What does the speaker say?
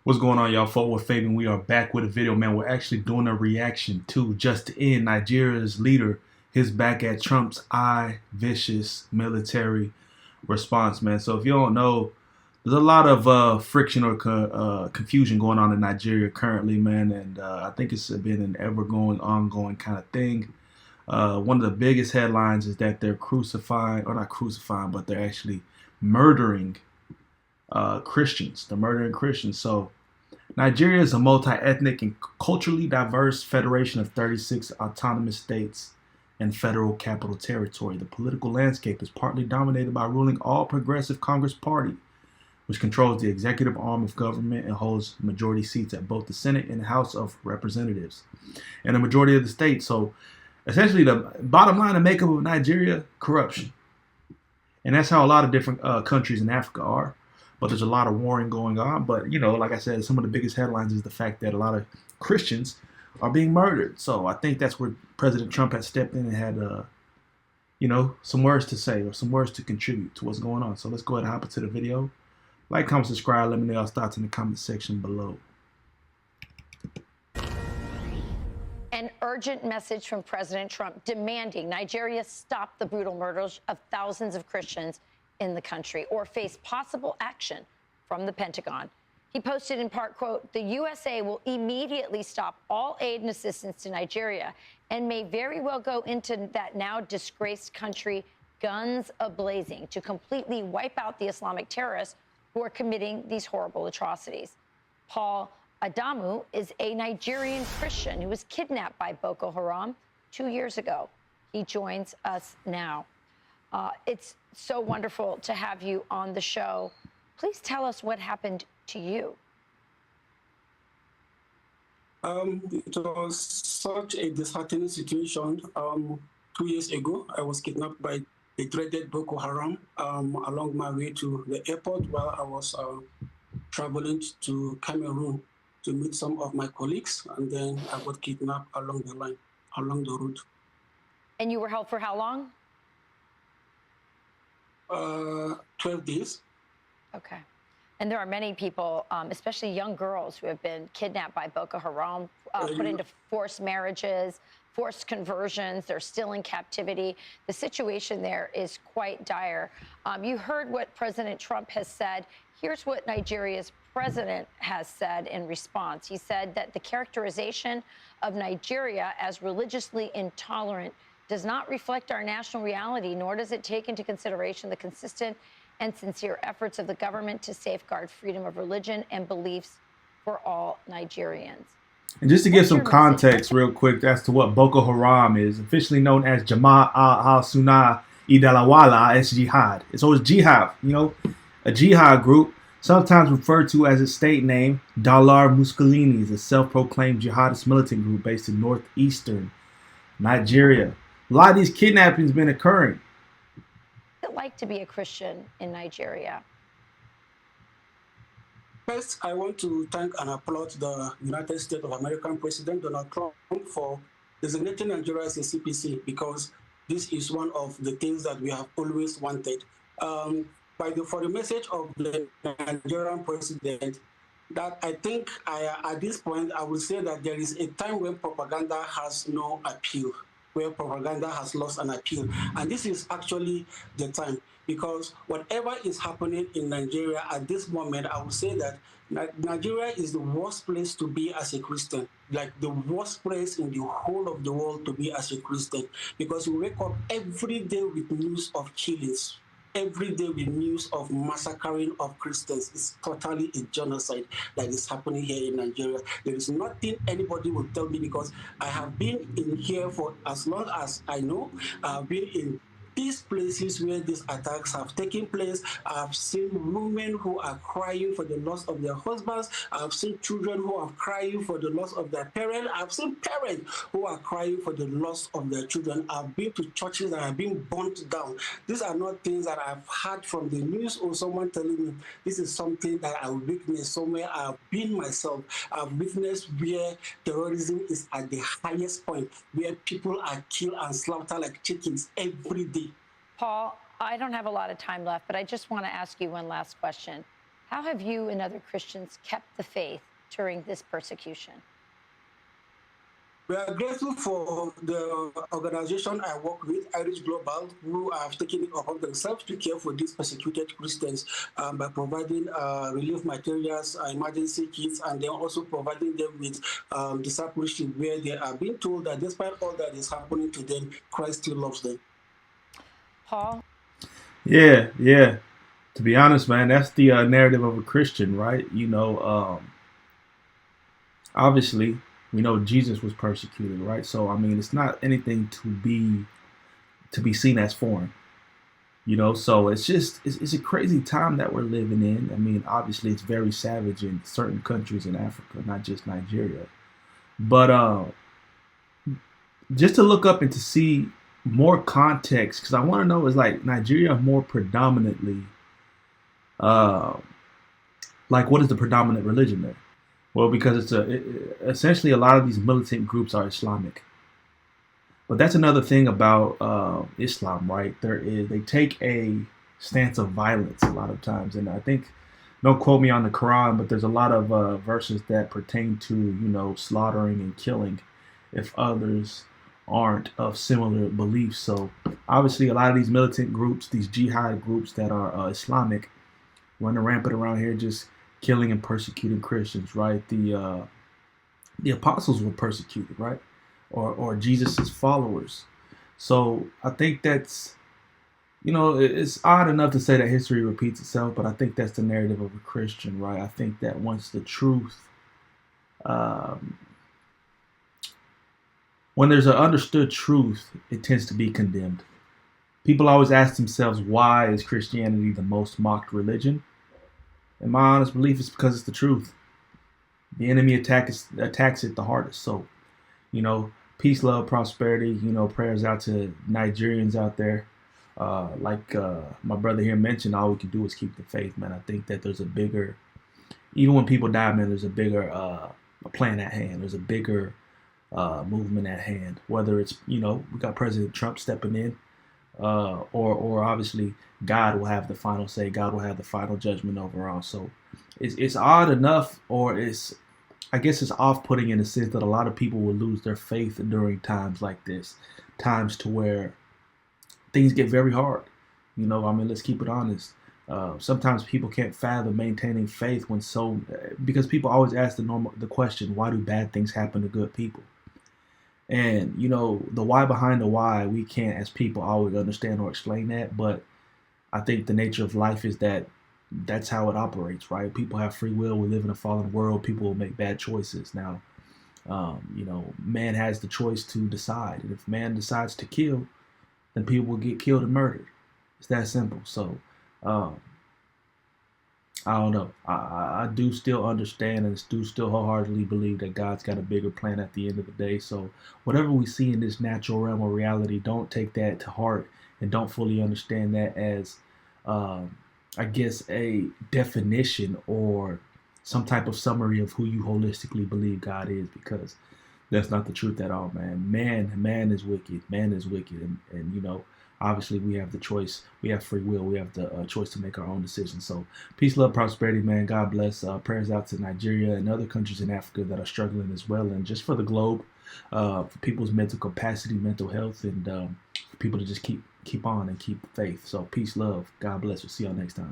What's going on, y'all? Worth Fabian. We are back with a video, man. We're actually doing a reaction to just in Nigeria's leader, his back at Trump's vicious military response, man. So if you don't know, there's a lot of friction or confusion going on in Nigeria currently, man, and I think it's been an ever-going, ongoing kind of thing. One of the biggest headlines is that they're crucifying, or not crucifying, but they're actually murdering Christians. They're murdering Christians. So Nigeria is a multi-ethnic and culturally diverse federation of 36 autonomous states and federal capital territory. The political landscape is partly dominated by ruling All Progressive Congress Party, which controls the executive arm of government and holds majority seats at both the Senate and House of Representatives, and a majority of the states. So essentially the bottom line of makeup of Nigeria, corruption. And that's how a lot of different countries in Africa are. But there's a lot of warring going on. But, you know, like I said, some of the biggest headlines is the fact that a lot of Christians are being murdered. So I think that's where President Trump had stepped in and had, some words to say or some words to contribute to what's going on. So let's go ahead and hop into the video. Like, comment, subscribe. Let me know your thoughts in the comment section below. An urgent message from President Trump demanding Nigeria stop the brutal murders of thousands of Christians in the country or face possible action from the Pentagon. He posted in part, quote, "The USA will immediately stop all aid and assistance to Nigeria and may very well go into that now disgraced country guns a-blazing to completely wipe out the Islamic terrorists who are committing these horrible atrocities." Paul Adamu is a Nigerian Christian who was kidnapped by Boko Haram 2 years ago. He joins us now. It's so wonderful to have you on the show. Please tell us what happened to you. It was such a disheartening situation. 2 years ago, I was kidnapped by the dreaded Boko Haram along my way to the airport while I was traveling to Cameroon to meet some of my colleagues, and then I got kidnapped along the line, along the route. And you were held for how long? 12 days. Okay. And there are many people, especially young girls, who have been kidnapped by Boko Haram, put into forced marriages, forced conversions. They're still in captivity. The situation there is quite dire. You heard what President Trump has said. Here's what Nigeria's president has said in response. He said that the characterization of Nigeria as religiously intolerant does not reflect our national reality, nor does it take into consideration the consistent and sincere efforts of the government to safeguard freedom of religion and beliefs for all Nigerians. And just to give some context real quick as to what Boko Haram is, officially known as Jama' al-Sunnah Idalawala as Jihad. It's always jihad, a jihad group, sometimes referred to as its state name. Dalar Mussolini is a self-proclaimed jihadist militant group based in northeastern Nigeria. A lot of these kidnappings have been occurring. What's it like to be a Christian in Nigeria? First, I want to thank and applaud the United States of American President Donald Trump for designating Nigeria as a CPC, because this is one of the things that we have always wanted. For the message of the Nigerian president, that I think at this point, I would say that there is a time when propaganda has no appeal, where propaganda has lost an appeal. And this is actually the time, because whatever is happening in Nigeria at this moment, I would say that Nigeria is the worst place to be as a Christian, like the worst place in the whole of the world to be as a Christian, because we wake up every day with news of killings. Every day with news of massacring of Christians. It's totally a genocide that is happening here in Nigeria. There is nothing anybody will tell me, because I have been in here for as long as I know. I've been in these places where these attacks have taken place. I've seen women who are crying for the loss of their husbands. I've seen children who are crying for the loss of their parents. I've seen parents who are crying for the loss of their children. I've been to churches that have been burnt down. These are not things that I've heard from the news or someone telling me. This is something that I witnessed somewhere. I've been myself. I've witnessed where terrorism is at the highest point, where people are killed and slaughtered like chickens every day. Paul, I don't have a lot of time left, but I just want to ask you one last question. How have you and other Christians kept the faith during this persecution? We are grateful for the organization I work with, Irish Global, who have taken it upon themselves to care for these persecuted Christians by providing relief materials, emergency kits, and then also providing them with discipleship, where they are being told that despite all that is happening to them, Christ still loves them. Paul? Yeah, yeah. To be honest, man, that's the narrative of a Christian, right? Obviously, we know Jesus was persecuted, right? So I mean, it's not anything to be seen as foreign, So it's a crazy time that we're living in. I mean, obviously, it's very savage in certain countries in Africa, not just Nigeria. But just to look up and to see more context, because I want to know, is like Nigeria more predominantly, uh, like what is the predominant religion there? Well, because essentially a lot of these militant groups are Islamic. But that's another thing about Islam, right? They take a stance of violence a lot of times, and I think, don't quote me on the Quran, but there's a lot of verses that pertain to slaughtering and killing if others aren't of similar beliefs. So obviously, a lot of these militant groups, these jihad groups that are Islamic, running rampant around here, just killing and persecuting Christians, right? The apostles were persecuted, right? Or Jesus's followers. So I think that's, it's odd enough to say that history repeats itself, but I think that's the narrative of a Christian, right? I think that once the truth, when there's an understood truth, it tends to be condemned. People always ask themselves, why is Christianity the most mocked religion? And my honest belief is because it's the truth. The enemy attacks it the hardest. So, peace, love, prosperity. Prayers out to Nigerians out there. Like my brother here mentioned, all we can do is keep the faith, man. I think that there's a bigger, even when people die, man, there's a bigger plan at hand. There's a bigger movement at hand. Whether it's, we got President Trump stepping in, or obviously God will have the final say. God will have the final judgment overall. So it's odd enough, or I guess it's off-putting in the sense that a lot of people will lose their faith during times like this, times to where things get very hard. Let's keep it honest. Sometimes people can't fathom maintaining faith because people always ask the question, why do bad things happen to good people? And the why behind the why, we can't as people always understand or explain that, but I think the nature of life is that's how it operates, right? People have free will. We live in a fallen world. People will make bad choices. Now, man has the choice to decide. And if man decides to kill, then people will get killed and murdered. It's that simple. So, I don't know. I do still understand and do still wholeheartedly believe that God's got a bigger plan at the end of the day. So whatever we see in this natural realm of reality, don't take that to heart and don't fully understand that as, I guess, a definition or some type of summary of who you holistically believe God is, because that's not the truth at all, man. Man is wicked. Man is wicked. And obviously, we have the choice. We have free will. We have the choice to make our own decisions. So, peace, love, prosperity, man. God bless. Prayers out to Nigeria and other countries in Africa that are struggling as well, and just for the globe, for people's mental capacity, mental health, and for people to just keep on and keep faith. So, peace, love. God bless. We'll see y'all next time.